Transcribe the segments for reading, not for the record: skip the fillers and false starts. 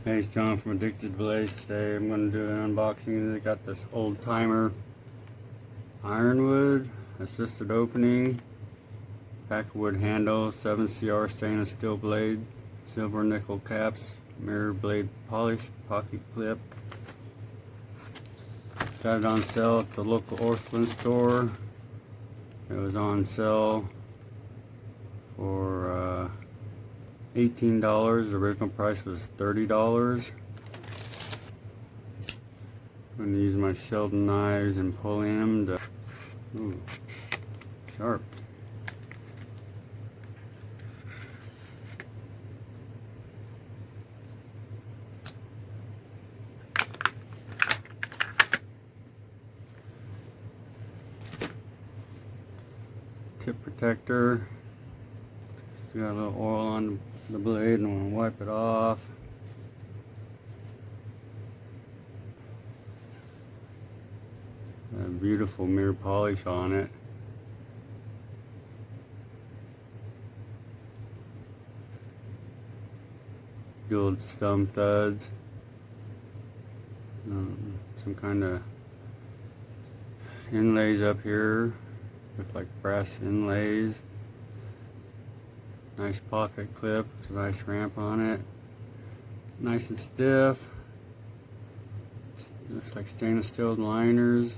Hey, it's John from Addicted Blaze. Today I'm going to do an unboxing. They got this old timer Ironwood assisted opening, pack of wood handle, 7CR stainless steel blade, silver nickel caps, mirror blade polish, pocket clip. Got it on sale at the local Orphan store. It was on sale for $18. The original price was $30. I'm going to use my Sheldon knives and pulling them to, ooh, sharp. Tip protector. Got a little oil on the blade and I'm going to wipe it off. A beautiful mirror polish on it. Dual thumb studs. Some kind of inlays up here. Look like brass inlays. Nice pocket clip, a nice ramp on it. Nice and stiff. Looks like stainless steel liners.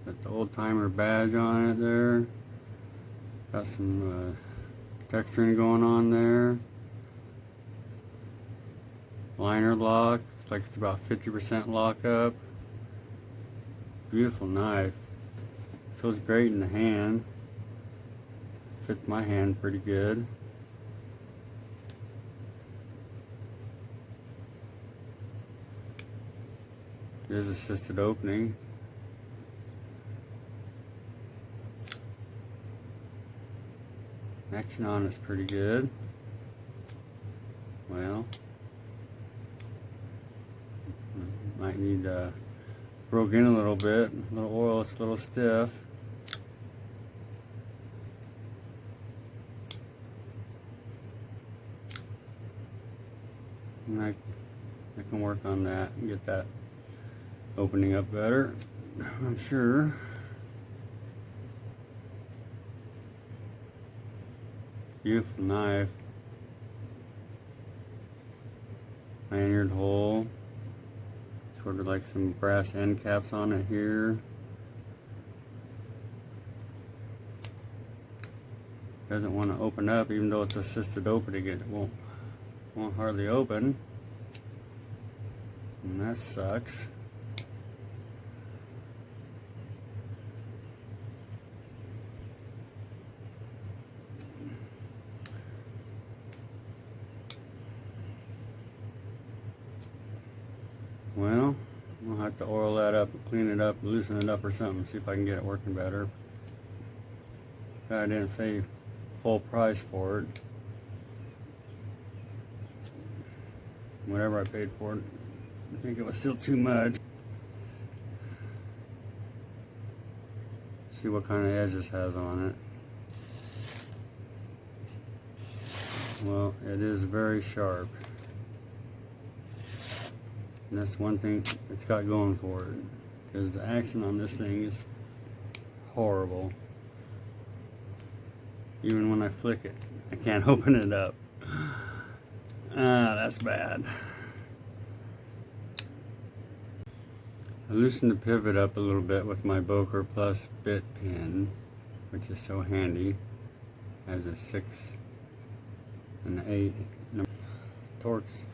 Got the old timer badge on it there. Got some texturing going on there. Liner lock. Looks like it's about 50% lockup. Beautiful knife. Feels great in the hand. Fits my hand pretty good. There's assisted opening. Action on it's pretty good. Well, might need broke in a little bit. A little oil, it's a little stiff. And I can work on that and get that opening up better, I'm sure. Beautiful knife. Lanyard hole. Sort of like some brass end caps on it here. Doesn't want to open up, even though it's assisted opening. It won't hardly open, and that sucks. Well, I'll have to oil that up, clean it up, loosen it up or something, see if I can get it working better. I didn't pay full price for it. Whatever I paid for it, I think it was still too much. See what kind of edge this has on it. Well, it is very sharp. And that's one thing it's got going for it, because the action on this thing is horrible. Even when I flick it, I can't open it up. That's bad. I loosened the pivot up a little bit with my Boker Plus bit pin, which is so handy. Has a 6 and 8 Torx